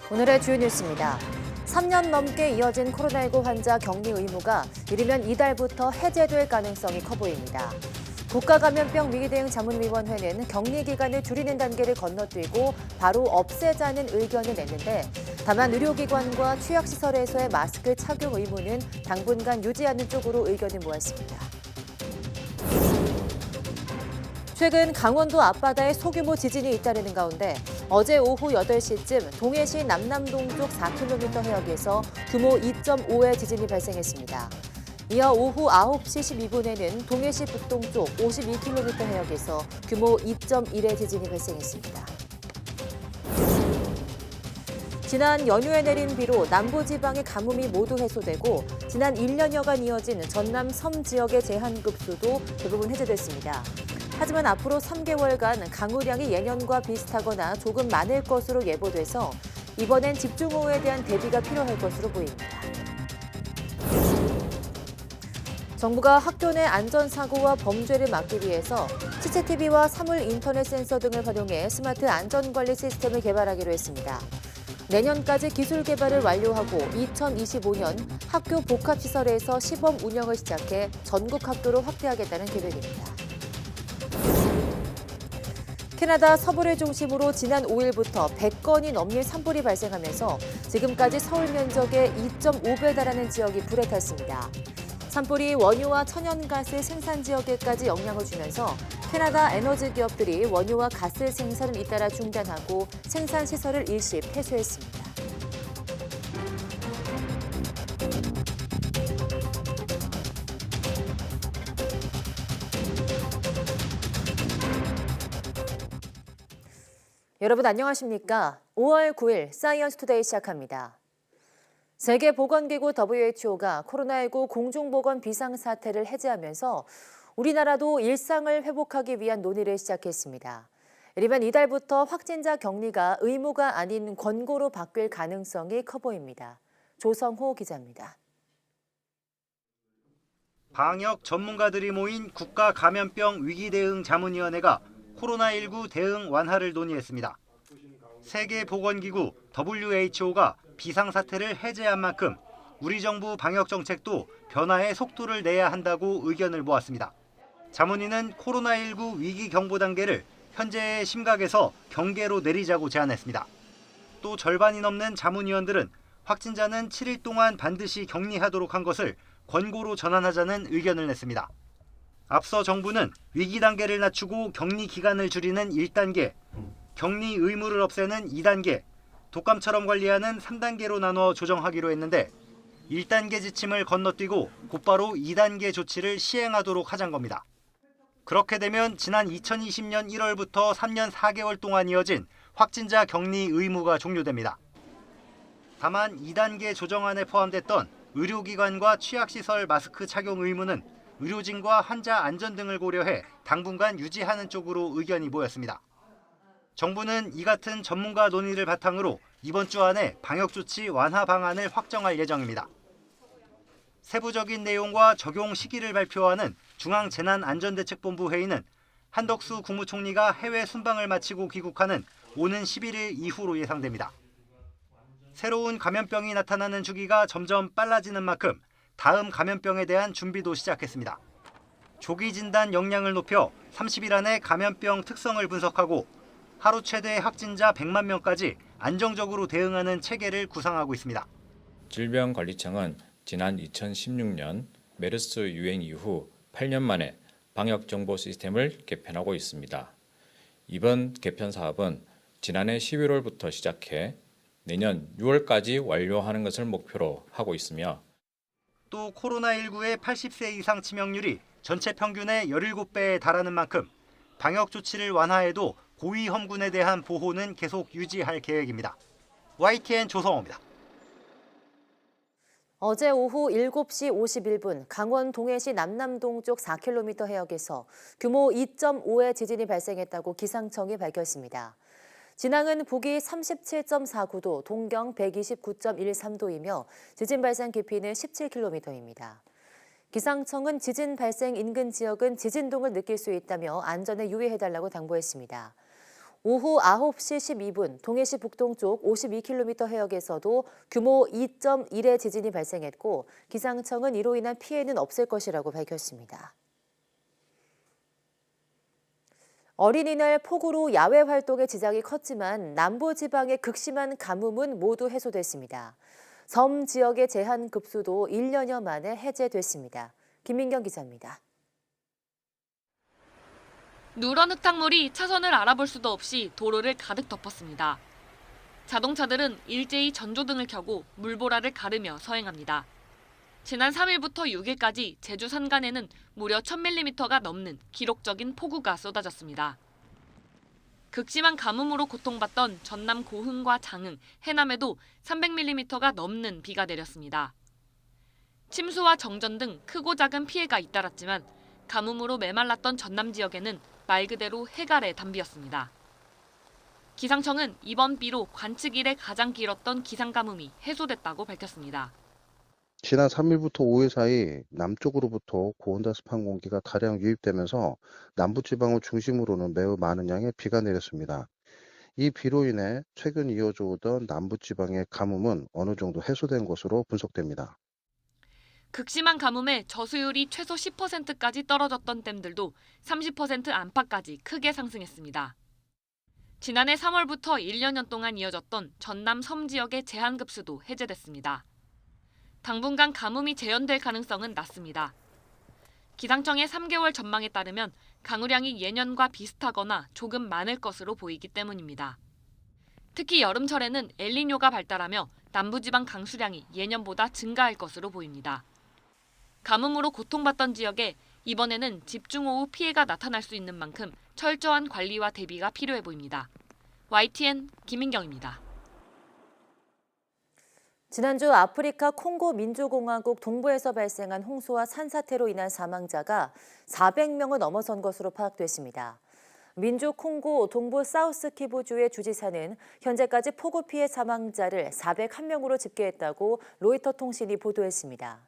오늘의 주요 뉴스입니다. 3년 넘게 이어진 코로나19 환자 격리 의무가 이르면 이달부터 해제될 가능성이 커 보입니다. 국가감염병 위기대응 자문위원회는 격리 기간을 줄이는 단계를 건너뛰고 바로 없애자는 의견을 냈는데 다만 의료기관과 취약시설에서의 마스크 착용 의무는 당분간 유지하는 쪽으로 의견을 모았습니다. 최근 강원도 앞바다에 소규모 지진이 잇따르는 가운데 어제 오후 8시쯤 동해시 남남동쪽 4km 해역에서 규모 2.5의 지진이 발생했습니다. 이어 오후 9시 12분에는 동해시 북동쪽 52km 해역에서 규모 2.1의 지진이 발생했습니다. 지난 연휴에 내린 비로 남부지방의 가뭄이 모두 해소되고 지난 1년여간 이어진 전남 섬 지역의 제한급수도 대부분 해제됐습니다. 하지만 앞으로 3개월간 강우량이 예년과 비슷하거나 조금 많을 것으로 예보돼서 이번엔 집중호우에 대한 대비가 필요할 것으로 보입니다. 정부가 학교 내 안전사고와 범죄를 막기 위해서 CCTV와 사물 인터넷 센서 등을 활용해 스마트 안전관리 시스템을 개발하기로 했습니다. 내년까지 기술 개발을 완료하고 2025년 학교 복합시설에서 시범 운영을 시작해 전국 학교로 확대하겠다는 계획입니다. 캐나다 서부를 중심으로 지난 5일부터 100건이 넘는 산불이 발생하면서 지금까지 서울 면적의 2.5배 달하는 지역이 불에 탔습니다. 산불이 원유와 천연가스 생산 지역에까지 영향을 주면서 캐나다 에너지 기업들이 원유와 가스 생산을 잇따라 중단하고 생산 시설을 일시 폐쇄했습니다. 여러분 안녕하십니까? 5월 9일 사이언스 투데이 시작합니다. 세계보건기구 WHO가 코로나19 공중보건 비상사태를 해제하면서 우리나라도 일상을 회복하기 위한 논의를 시작했습니다. 이르면 이달부터 확진자 격리가 의무가 아닌 권고로 바뀔 가능성이 커 보입니다. 조성호 기자입니다. 방역 전문가들이 모인 국가감염병 위기대응 자문위원회가 코로나19 대응 완화를 논의했습니다. 세계보건기구 WHO가 비상사태를 해제한 만큼 우리 정부 방역 정책도 변화의 속도를 내야 한다고 의견을 모았습니다. 자문위는 코로나19 위기 경보 단계를 현재의 심각에서 경계로 내리자고 제안했습니다. 또 절반이 넘는 자문위원들은 확진자는 7일 동안 반드시 격리하도록 한 것을 권고로 전환하자는 의견을 냈습니다. 앞서 정부는 위기 단계를 낮추고 격리 기간을 줄이는 1단계, 격리 의무를 없애는 2단계, 독감처럼 관리하는 3단계로 나눠 조정하기로 했는데 1단계 지침을 건너뛰고 곧바로 2단계 조치를 시행하도록 하자는 겁니다. 그렇게 되면 지난 2020년 1월부터 3년 4개월 동안 이어진 확진자 격리 의무가 종료됩니다. 다만 2단계 조정안에 포함됐던 의료기관과 취약시설 마스크 착용 의무는 의료진과 환자 안전 등을 고려해 당분간 유지하는 쪽으로 의견이 모였습니다. 정부는 이 같은 전문가 논의를 바탕으로 이번 주 안에 방역조치 완화 방안을 확정할 예정입니다. 세부적인 내용과 적용 시기를 발표하는 중앙재난안전대책본부 회의는 한덕수 국무총리가 해외 순방을 마치고 귀국하는 오는 11일 이후로 예상됩니다. 새로운 감염병이 나타나는 주기가 점점 빨라지는 만큼 다음 감염병에 대한 준비도 시작했습니다. 조기 진단 역량을 높여 30일 안에 감염병 특성을 분석하고 하루 최대 확진자 100만 명까지 안정적으로 대응하는 체계를 구상하고 있습니다. 질병관리청은 지난 2016년 메르스 유행 이후 8년 만에 방역정보 시스템을 개편하고 있습니다. 이번 개편 사업은 지난해 11월부터 시작해 내년 6월까지 완료하는 것을 목표로 하고 있으며 또 코로나19의 80세 이상 치명률이 전체 평균의 17배에 달하는 만큼 방역 조치를 완화해도 고위험군에 대한 보호는 계속 유지할 계획입니다. YTN 조성호입니다. 어제 오후 7시 51분 강원 동해시 남남동쪽 4km 해역에서 규모 2.5의 지진이 발생했다고 기상청이 밝혔습니다. 진앙은 북위 37.49도, 동경 129.13도이며 지진 발생 깊이는 17km입니다. 기상청은 지진 발생 인근 지역은 지진동을 느낄 수 있다며 안전에 유의해달라고 당부했습니다. 오후 9시 12분 동해시 북동쪽 52km 해역에서도 규모 2.1의 지진이 발생했고 기상청은 이로 인한 피해는 없을 것이라고 밝혔습니다. 어린이날 폭우로 야외 활동에 지장이 컸지만 남부지방의 극심한 가뭄은 모두 해소됐습니다. 섬 지역의 제한 급수도 1년여 만에 해제됐습니다. 김민경 기자입니다. 누런 흙탕물이 차선을 알아볼 수도 없이 도로를 가득 덮었습니다. 자동차들은 일제히 전조등을 켜고 물보라를 가르며 서행합니다. 지난 3일부터 6일까지 제주 산간에는 무려 1000mm가 넘는 기록적인 폭우가 쏟아졌습니다. 극심한 가뭄으로 고통받던 전남 고흥과 장흥, 해남에도 300mm가 넘는 비가 내렸습니다. 침수와 정전 등 크고 작은 피해가 잇따랐지만 가뭄으로 메말랐던 전남 지역에는 말 그대로 해갈의 단비였습니다. 기상청은 이번 비로 관측 이래 가장 길었던 기상가뭄이 해소됐다고 밝혔습니다. 지난 3일부터 5일 사이 남쪽으로부터 고온다습한 공기가 다량 유입되면서 남부지방을 중심으로는 매우 많은 양의 비가 내렸습니다. 이 비로 인해 최근 이어져 오던 남부지방의 가뭄은 어느 정도 해소된 것으로 분석됩니다. 극심한 가뭄에 저수율이 최소 10%까지 떨어졌던 댐들도 30% 안팎까지 크게 상승했습니다. 지난해 3월부터 1년여 동안 이어졌던 전남 섬 지역의 제한급수도 해제됐습니다. 당분간 가뭄이 재현될 가능성은 낮습니다. 기상청의 3개월 전망에 따르면 강우량이 예년과 비슷하거나 조금 많을 것으로 보이기 때문입니다. 특히 여름철에는 엘니뇨가 발달하며 남부지방 강수량이 예년보다 증가할 것으로 보입니다. 가뭄으로 고통받던 지역에 이번에는 집중호우 피해가 나타날 수 있는 만큼 철저한 관리와 대비가 필요해 보입니다. YTN 김민경입니다. 지난주 아프리카 콩고 민주공화국 동부에서 발생한 홍수와 산사태로 인한 사망자가 400명을 넘어선 것으로 파악됐습니다. 민주 콩고 동부 사우스 키부주의 주지사는 현재까지 폭우 피해 사망자를 401명으로 집계했다고 로이터 통신이 보도했습니다.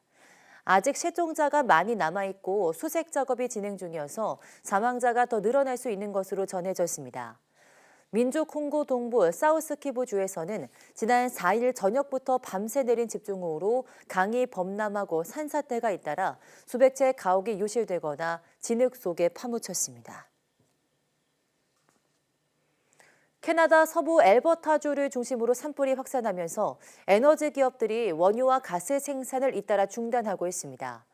아직 실종자가 많이 남아있고 수색 작업이 진행 중이어서 사망자가 더 늘어날 수 있는 것으로 전해졌습니다. 민주 콩고 동부 사우스 키부주에서는 지난 4일 저녁부터 밤새 내린 집중호우로 강이 범람하고 산사태가 잇따라 수백 채 가옥이 유실되거나 진흙 속에 파묻혔습니다. 캐나다 서부 엘버타주를 중심으로 산불이 확산하면서 에너지 기업들이 원유와 가스 생산을 잇따라 중단하고 있습니다.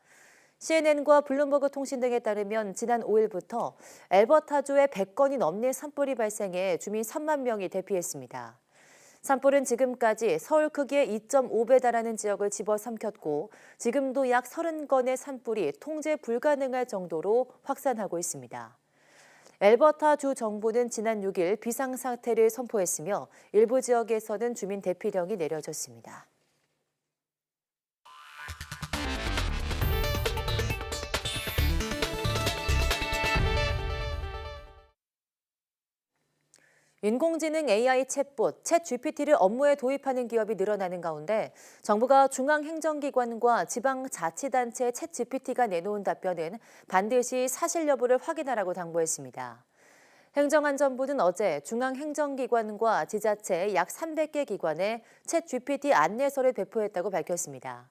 CNN과 블룸버그 통신 등에 따르면 지난 5일부터 엘버타주에 100건이 넘는 산불이 발생해 주민 3만 명이 대피했습니다. 산불은 지금까지 서울 크기의 2.5배 달하는 지역을 집어삼켰고 지금도 약 30건의 산불이 통제 불가능할 정도로 확산하고 있습니다. 엘버타주 정부는 지난 6일 비상사태를 선포했으며 일부 지역에서는 주민 대피령이 내려졌습니다. 인공지능 AI 챗봇, 챗GPT를 업무에 도입하는 기업이 늘어나는 가운데 정부가 중앙행정기관과 지방자치단체 챗GPT가 내놓은 답변은 반드시 사실 여부를 확인하라고 당부했습니다. 행정안전부는 어제 중앙행정기관과 지자체 약 300개 기관에 챗GPT 안내서를 배포했다고 밝혔습니다.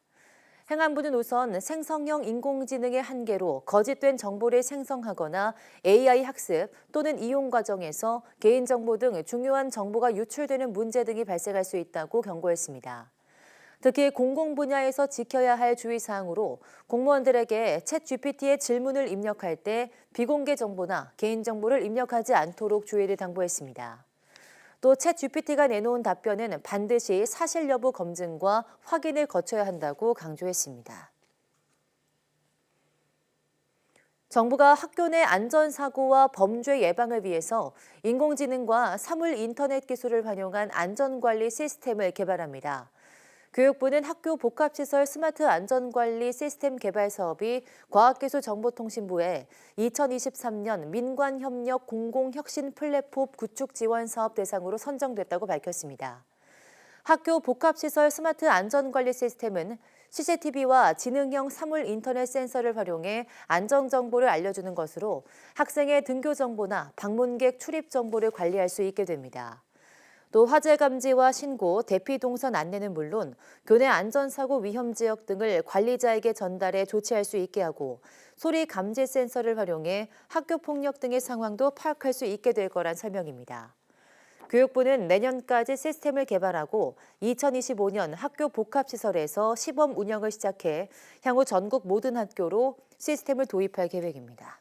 행안부는 우선 생성형 인공지능의 한계로 거짓된 정보를 생성하거나 AI 학습 또는 이용 과정에서 개인정보 등 중요한 정보가 유출되는 문제 등이 발생할 수 있다고 경고했습니다. 특히 공공 분야에서 지켜야 할 주의사항으로 공무원들에게 챗GPT의 질문을 입력할 때 비공개 정보나 개인정보를 입력하지 않도록 주의를 당부했습니다. 또 챗GPT가 내놓은 답변은 반드시 사실 여부 검증과 확인을 거쳐야 한다고 강조했습니다. 정부가 학교 내 안전사고와 범죄 예방을 위해서 인공지능과 사물 인터넷 기술을 활용한 안전관리 시스템을 개발합니다. 교육부는 학교 복합시설 스마트 안전관리 시스템 개발 사업이 과학기술정보통신부에 2023년 민관협력 공공혁신 플랫폼 구축 지원 사업 대상으로 선정됐다고 밝혔습니다. 학교 복합시설 스마트 안전관리 시스템은 CCTV와 지능형 사물 인터넷 센서를 활용해 안전 정보를 알려주는 것으로 학생의 등교 정보나 방문객 출입 정보를 관리할 수 있게 됩니다. 또 화재 감지와 신고, 대피 동선 안내는 물론 교내 안전사고 위험 지역 등을 관리자에게 전달해 조치할 수 있게 하고 소리 감지 센서를 활용해 학교 폭력 등의 상황도 파악할 수 있게 될 거란 설명입니다. 교육부는 내년까지 시스템을 개발하고 2025년 학교 복합시설에서 시범 운영을 시작해 향후 전국 모든 학교로 시스템을 도입할 계획입니다.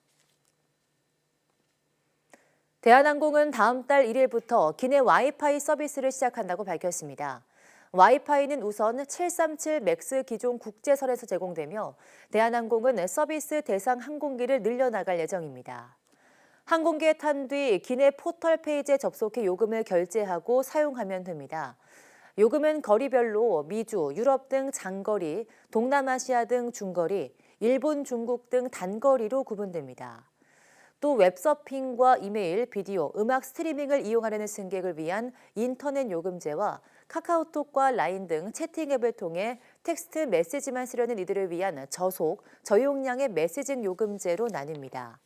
대한항공은 다음 달 1일부터 기내 와이파이 서비스를 시작한다고 밝혔습니다. 와이파이는 우선 737 맥스 기종 국제선에서 제공되며 대한항공은 서비스 대상 항공기를 늘려나갈 예정입니다. 항공기에 탄 뒤 기내 포털 페이지에 접속해 요금을 결제하고 사용하면 됩니다. 요금은 거리별로 미주, 유럽 등 장거리, 동남아시아 등 중거리, 일본, 중국 등 단거리로 구분됩니다. 또 웹서핑과 이메일, 비디오, 음악 스트리밍을 이용하려는 승객을 위한 인터넷 요금제와 카카오톡과 라인 등 채팅 앱을 통해 텍스트 메시지만 쓰려는 이들을 위한 저속, 저용량의 메시징 요금제로 나뉩니다.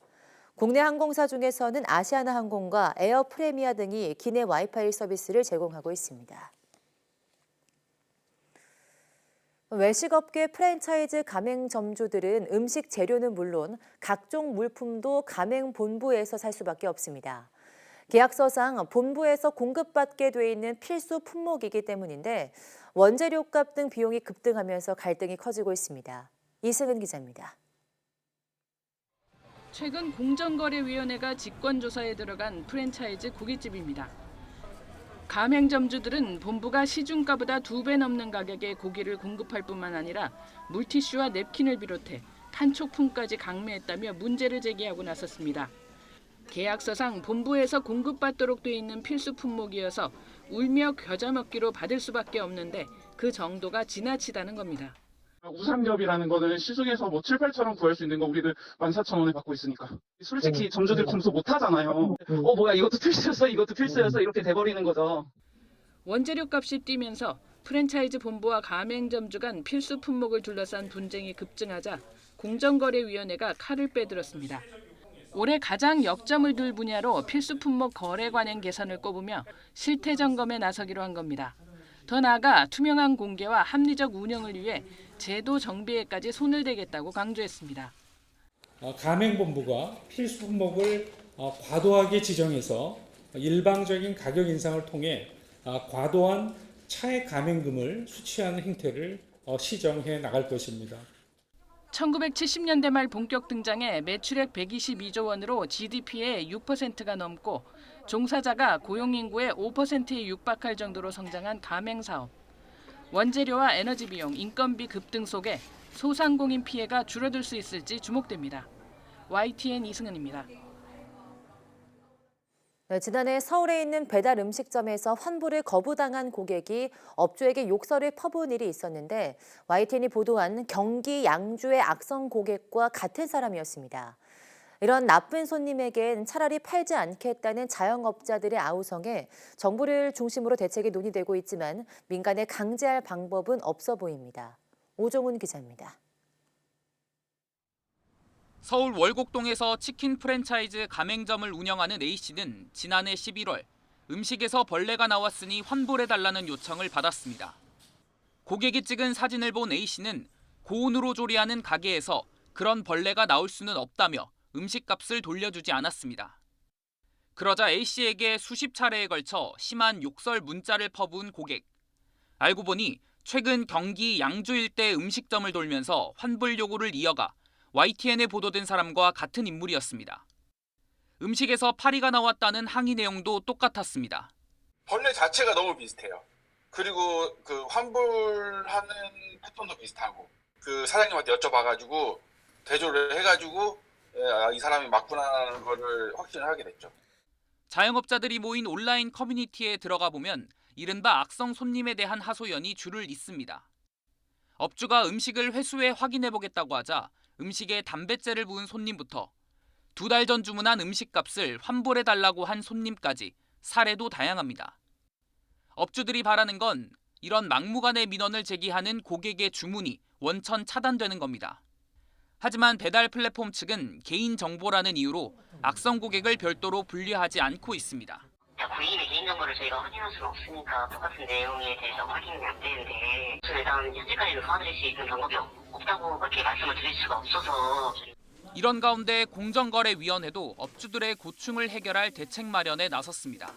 국내 항공사 중에서는 아시아나항공과 에어 프레미아 등이 기내 와이파이 서비스를 제공하고 있습니다. 외식업계 프랜차이즈 가맹점주들은 음식 재료는 물론 각종 물품도 가맹본부에서 살 수밖에 없습니다. 계약서상 본부에서 공급받게 돼 있는 필수 품목이기 때문인데 원재료값 등 비용이 급등하면서 갈등이 커지고 있습니다. 이승은 기자입니다. 최근 공정거래위원회가 직권조사에 들어간 프랜차이즈 고깃집입니다. 가맹점주들은 본부가 시중가보다 2배 넘는 가격에 고기를 공급할 뿐만 아니라 물티슈와 냅킨을 비롯해 판촉품까지 강매했다며 문제를 제기하고 나섰습니다. 계약서상 본부에서 공급받도록 돼 있는 필수 품목이어서 울며 겨자 먹기로 받을 수밖에 없는데 그 정도가 지나치다는 겁니다. 우삼겹이라는 거는 시중에서 뭐 7, 8천 원 구할 수 있는 거 우리는 14,000원에 받고 있으니까. 솔직히 점주들 검수 못 하잖아요. 뭐야 이것도 필수였어 이것도 필수였어 이렇게 돼버리는 거죠. 원재료 값이 뛰면서 프랜차이즈 본부와 가맹점주 간 필수 품목을 둘러싼 분쟁이 급증하자 공정거래위원회가 칼을 빼들었습니다. 올해 가장 역점을 둘 분야로 필수 품목 거래 관행 개선을 꼽으며 실태 점검에 나서기로 한 겁니다. 더 나아가 투명한 공개와 합리적 운영을 위해 제도 정비에까지 손을 대겠다고 강조했습니다. 가맹본부가 필수 품목을 과도하게 지정해서 일방적인 가격 인상을 통해 과도한 차액 가맹금을 수취하는 행태를 시정해 나갈 것입니다. 1970년대 말 본격 등장해 매출액 122조 원으로 GDP의 6%가 넘고 종사자가 고용인구의 5%에 육박할 정도로 성장한 가맹사업. 원재료와 에너지 비용, 인건비 급등 속에 소상공인 피해가 줄어들 수 있을지 주목됩니다. YTN 이승은입니다. 네, 지난해 서울에 있는 배달 음식점에서 환불을 거부당한 고객이 업주에게 욕설을 퍼부은 일이 있었는데 YTN이 보도한 경기 양주의 악성 고객과 같은 사람이었습니다. 이런 나쁜 손님에겐 차라리 팔지 않겠다는 자영업자들의 아우성에 정부를 중심으로 대책이 논의되고 있지만 민간에 강제할 방법은 없어 보입니다. 오종훈 기자입니다. 서울 월곡동에서 치킨 프랜차이즈 가맹점을 운영하는 A씨는 지난해 11월 음식에서 벌레가 나왔으니 환불해달라는 요청을 받았습니다. 고객이 찍은 사진을 본 A씨는 고온으로 조리하는 가게에서 그런 벌레가 나올 수는 없다며 음식값을 돌려주지 않았습니다. 그러자 A씨에게 수십 차례에 걸쳐 심한 욕설 문자를 퍼부은 고객. 알고 보니 최근 경기 양주 일대 음식점을 돌면서 환불 요구를 이어가 YTN에 보도된 사람과 같은 인물이었습니다. 음식에서 파리가 나왔다는 항의 내용도 똑같았습니다. 벌레 자체가 너무 비슷해요. 그리고 그 환불하는 패턴도 비슷하고 그 사장님한테 여쭤봐가지고 대조를 해가지고 이 사람이 맞구나라는 거를 확신을 하게 됐죠. 자영업자들이 모인 온라인 커뮤니티에 들어가 보면 이른바 악성 손님에 대한 하소연이 줄을 잇습니다. 업주가 음식을 회수해 확인해보겠다고 하자 음식에 담뱃재를 부은 손님부터 2달 전 주문한 음식값을 환불해달라고 한 손님까지 사례도 다양합니다. 업주들이 바라는 건 이런 막무가내 민원을 제기하는 고객의 주문이 원천 차단되는 겁니다. 하지만 배달 플랫폼 측은 개인정보라는 이유로 악성 고객을 별도로 분류하지 않고 있습니다. 고객의 개인정보를 저희가 확인할 수는 없으니까 똑같은 내용에 대해서 확인이 안 되는데 일단 현재까지는 도와드릴 수 있는 방법이 없다고 그렇게 말씀을 드릴 수가 없어서. 이런 가운데 공정거래위원회도 업주들의 고충을 해결할 대책 마련에 나섰습니다.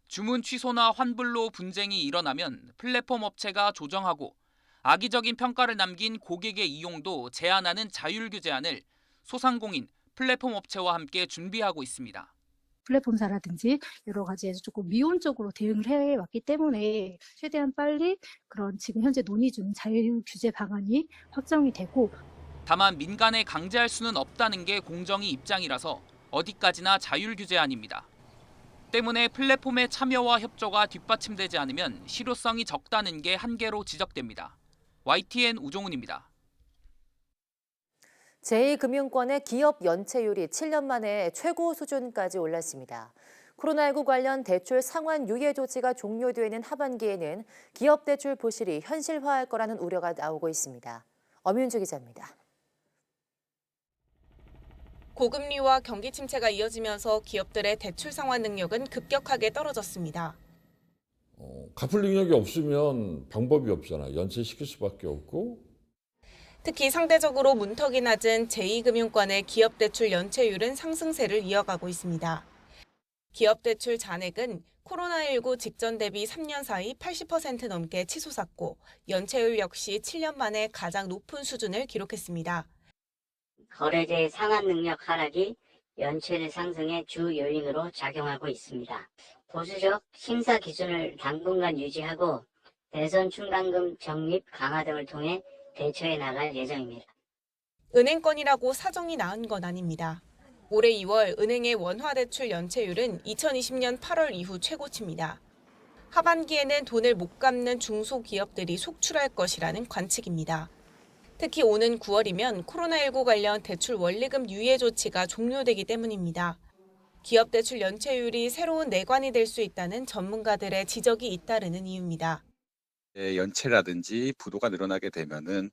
주문 취소나 환불로 분쟁이 일어나면 플랫폼 업체가 조정하고 악의적인 평가를 남긴 고객의 이용도 제한하는 자율 규제안을 소상공인, 플랫폼 업체와 함께 준비하고 있습니다. 플랫폼사라든지 여러 가지에서 조금 미온적으로 대응을 해왔기 때문에 최대한 빨리 그런 지금 현재 논의 중 자율 규제 방안이 확정이 되고, 다만 민간에 강제할 수는 없다는 게 공정위 입장이라서 어디까지나 자율 규제안입니다. 때문에 플랫폼의 참여와 협조가 뒷받침되지 않으면 실효성이 적다는 게 한계로 지적됩니다. YTN 우종훈입니다. 제2금융권의 기업 연체율이 7년 만에 최고 수준까지 올랐습니다. 코로나19 관련 대출 상환 유예 조치가 종료되는 하반기에는 기업 대출 부실이 현실화할 거라는 우려가 나오고 있습니다. 엄윤주 기자입니다. 고금리와 경기 침체가 이어지면서 기업들의 대출 상환 능력은 급격하게 떨어졌습니다. 갚을 능력이 없으면 방법이 없잖아요. 연체시킬 수밖에 없고. 특히 상대적으로 문턱이 낮은 제2금융권의 기업 대출 연체율은 상승세를 이어가고 있습니다. 기업 대출 잔액은 코로나19 직전 대비 3년 사이 80% 넘게 치솟았고 연체율 역시 7년 만에 가장 높은 수준을 기록했습니다. 거래자의 상환 능력 하락이 연체율 상승의 주 요인으로 작용하고 있습니다. 보수적 심사 기준을 당분간 유지하고 대선 충당금 적립 강화 등을 통해 대처해 나갈 예정입니다. 은행권이라고 사정이 나은 건 아닙니다. 올해 2월 은행의 원화대출 연체율은 2020년 8월 이후 최고치입니다. 하반기에는 돈을 못 갚는 중소기업들이 속출할 것이라는 관측입니다. 특히 오는 9월이면 코로나19 관련 대출 원리금 유예 조치가 종료되기 때문입니다. 기업 대출 연체율이 새로운 내관이 될 수 있다는 전문가들의 지적이 잇따르는 이유입니다. 연체라든지 부도가 늘어나게 되면은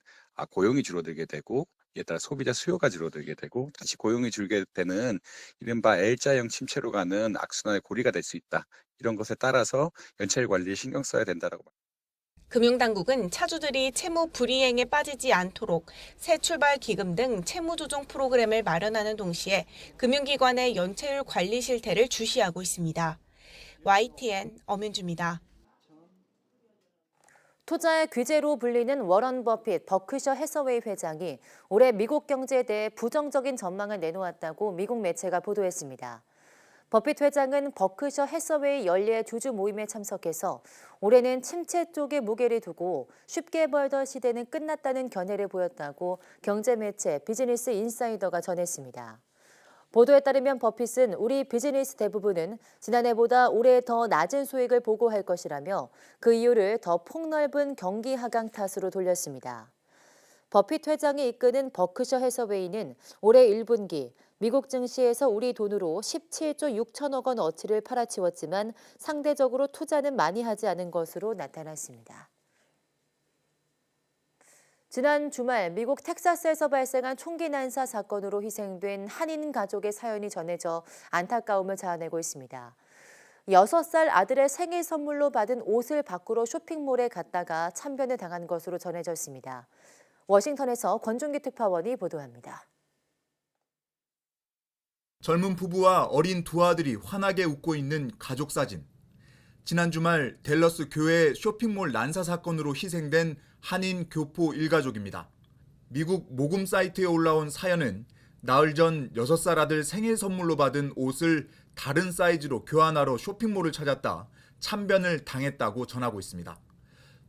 고용이 줄어들게 되고 이에 따라 소비자 수요가 줄어들게 되고 다시 고용이 줄게 되는 이른바 L자형 침체로 가는 악순환의 고리가 될 수 있다. 이런 것에 따라서 연체율 관리에 신경 써야 된다라고 봅니다. 금융당국은 차주들이 채무 불이행에 빠지지 않도록 새 출발 기금 등 채무 조정 프로그램을 마련하는 동시에 금융기관의 연체율 관리 실태를 주시하고 있습니다. YTN 엄윤주입니다. 투자의 귀재로 불리는 워런 버핏 버크셔 해서웨이 회장이 올해 미국 경제에 대해 부정적인 전망을 내놓았다고 미국 매체가 보도했습니다. 버핏 회장은 버크셔 해서웨이 연례 주주 모임에 참석해서 올해는 침체 쪽에 무게를 두고 쉽게 벌던 시대는 끝났다는 견해를 보였다고 경제 매체 비즈니스 인사이더가 전했습니다. 보도에 따르면 버핏은 우리 비즈니스 대부분은 지난해보다 올해 더 낮은 수익을 보고할 것이라며 그 이유를 더 폭넓은 경기 하강 탓으로 돌렸습니다. 버핏 회장이 이끄는 버크셔 해서웨이는 올해 1분기 미국 증시에서 우리 돈으로 17조 6천억 원 어치를 팔아치웠지만 상대적으로 투자는 많이 하지 않은 것으로 나타났습니다. 지난 주말 미국 텍사스에서 발생한 총기 난사 사건으로 희생된 한인 가족의 사연이 전해져 안타까움을 자아내고 있습니다. 6살 아들의 생일 선물로 받은 옷을 밖으로 쇼핑몰에 갔다가 참변을 당한 것으로 전해졌습니다. 워싱턴에서 권준기 특파원이 보도합니다. 젊은 부부와 어린 두 아들이 환하게 웃고 있는 가족 사진. 지난 주말 댈러스 교회 쇼핑몰 난사 사건으로 희생된 한인 교포 일가족입니다. 미국 모금 사이트에 올라온 사연은 나흘 전 6살 아들 생일 선물로 받은 옷을 다른 사이즈로 교환하러 쇼핑몰을 찾았다 참변을 당했다고 전하고 있습니다.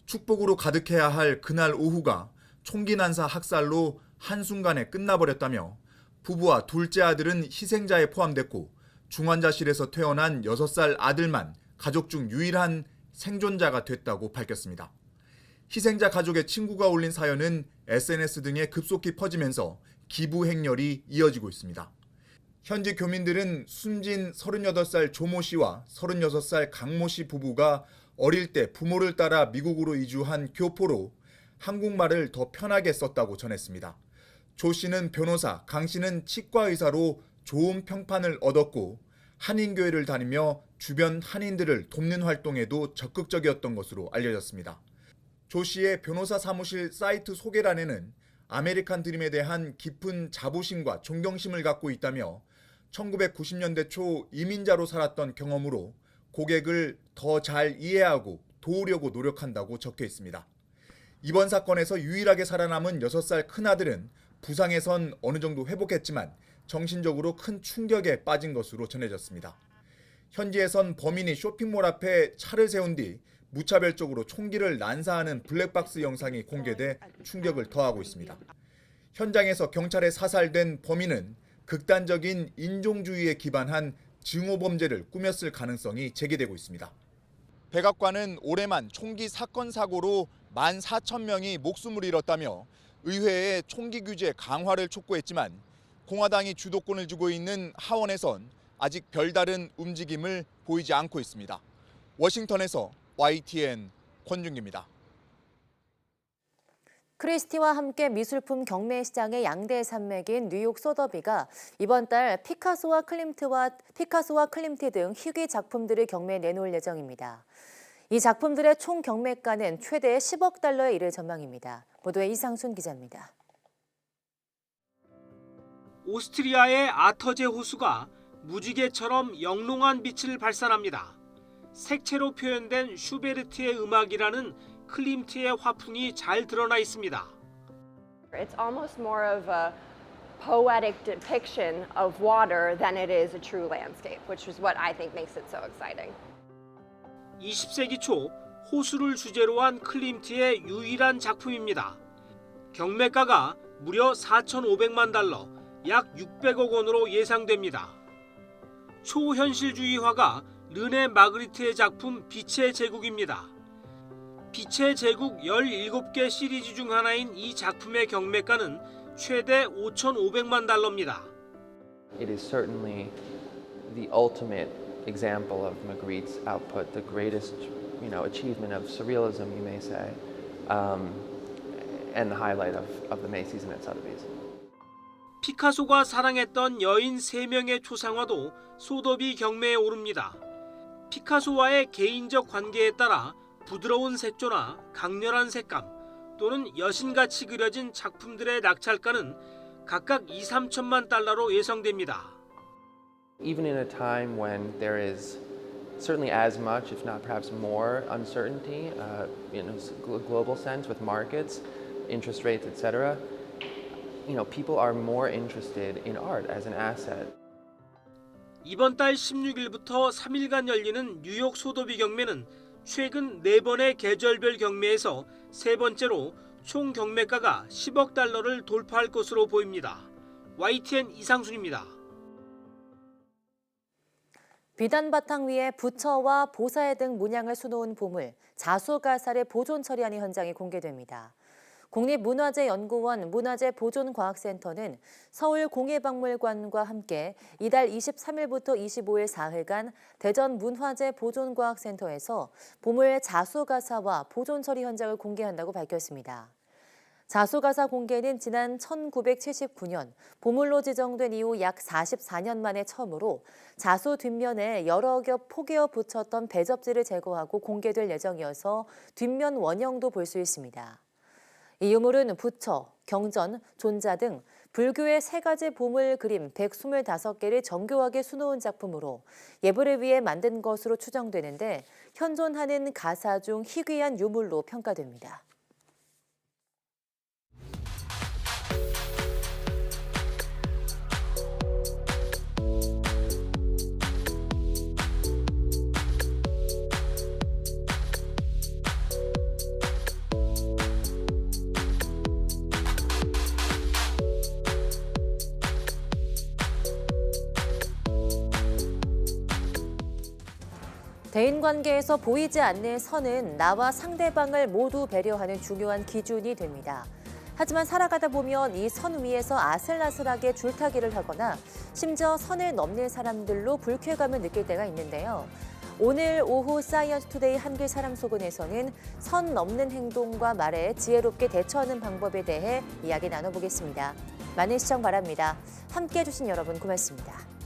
축복으로 가득해야 할 그날 오후가 총기 난사 학살로 한순간에 끝나버렸다며 부부와 둘째 아들은 희생자에 포함됐고 중환자실에서 퇴원한 6살 아들만 가족 중 유일한 생존자가 됐다고 밝혔습니다. 희생자 가족의 친구가 올린 사연은 SNS 등에 급속히 퍼지면서 기부 행렬이 이어지고 있습니다. 현지 교민들은 숨진 38살 조모 씨와 36살 강모 씨 부부가 어릴 때 부모를 따라 미국으로 이주한 교포로 한국말을 더 편하게 썼다고 전했습니다. 조 씨는 변호사, 강 씨는 치과 의사로 좋은 평판을 얻었고 한인교회를 다니며 주변 한인들을 돕는 활동에도 적극적이었던 것으로 알려졌습니다. 조 씨의 변호사 사무실 사이트 소개란에는 아메리칸 드림에 대한 깊은 자부심과 존경심을 갖고 있다며 1990년대 초 이민자로 살았던 경험으로 고객을 더 잘 이해하고 도우려고 노력한다고 적혀 있습니다. 이번 사건에서 유일하게 살아남은 6살 큰아들은 부상에선 어느 정도 회복했지만 정신적으로 큰 충격에 빠진 것으로 전해졌습니다. 현지에선 범인이 쇼핑몰 앞에 차를 세운 뒤 무차별적으로 총기를 난사하는 블랙박스 영상이 공개돼 충격을 더하고 있습니다. 현장에서 경찰에 사살된 범인은 극단적인 인종주의에 기반한 증오범죄를 꾸몄을 가능성이 제기되고 있습니다. 백악관은 올해만 총기 사건 사고로 14,000명이 목숨을 잃었다며 의회에 총기 규제 강화를 촉구했지만 공화당이 주도권을 쥐고 있는 하원에선 아직 별다른 움직임을 보이지 않고 있습니다. 워싱턴에서 YTN 권준기입니다. 크리스티와 함께 미술품 경매 시장의 양대 산맥인 뉴욕 소더비가 이번 달 피카소와 클림트 등 희귀 작품들을 경매에 내놓을 예정입니다. 이 작품들의 총 경매가는 최대 10억 달러에 이를 전망입니다. 보도에 이상순 기자입니다. 오스트리아의 아터제 호수가 무지개처럼 영롱한 빛을 발산합니다. 색채로 표현된 슈베르트의 음악이라는 클림트의 화풍이 잘 드러나 있습니다. It's almost more of a poetic depiction of water than it is a true landscape, which is what I think makes it so exciting. 20세기 초 호수를 주제로 한 클림트의 유일한 작품입니다. 경매가가 무려 4,500만 달러, 약 600억 원으로 예상됩니다. 초현실주의 화가 르네 마그리트의 작품 빛의 제국입니다. 빛의 제국 17개 시리즈 중 하나인 이 작품의 경매가는 최대 5,500만 달러입니다. It is certainly the ultimate example of Magritte's output, the greatest, achievement of surrealism, you may say, and the highlight of the Macy's and at Sotheby's. 피카소가 사랑했던 여인 3명의 초상화도 소더비 경매에 오릅니다. 피카소와의 개인적 관계에 따라 부드러운 색조나 강렬한 색감 또는 여신같이 그려진 작품들의 낙찰가는 각각 2, 3천만 달러로 예상됩니다. Even in a time when there is certainly as much, if not perhaps more, uncertainty in a global sense with markets, interest rates, etc., people are more interested in art as an asset. 이번 달 16일부터 3일간 열리는 뉴욕 소더비 경매는 최근 4번의 계절별 경매에서 3번째로 총 경매가가 10억 달러를 돌파할 것으로 보입니다. YTN 이상순입니다. 비단 바탕 위에 부처와 보살 등 문양을 수놓은 보물, 자수가살의 보존 처리하는 현장이 공개됩니다. 국립문화재연구원 문화재보존과학센터는 서울공예박물관과 함께 이달 23일부터 25일 4일간 대전문화재보존과학센터에서 보물 자수가사와 보존 처리 현장을 공개한다고 밝혔습니다. 자수가사 공개는 지난 1979년 보물로 지정된 이후 약 44년 만에 처음으로 자수 뒷면에 여러 겹 포개어 붙였던 배접지를 제거하고 공개될 예정이어서 뒷면 원형도 볼 수 있습니다. 이 유물은 부처, 경전, 존자 등 불교의 3가지 보물 그림 125개를 정교하게 수놓은 작품으로 예불을 위해 만든 것으로 추정되는데 현존하는 가사 중 희귀한 유물로 평가됩니다. 대인관계에서 보이지 않는 선은 나와 상대방을 모두 배려하는 중요한 기준이 됩니다. 하지만 살아가다 보면 이 선 위에서 아슬아슬하게 줄타기를 하거나 심지어 선을 넘는 사람들로 불쾌감을 느낄 때가 있는데요. 오늘 오후 사이언스 투데이 한글 사람 속은에서는 선 넘는 행동과 말에 지혜롭게 대처하는 방법에 대해 이야기 나눠보겠습니다. 많은 시청 바랍니다. 함께해 주신 여러분 고맙습니다.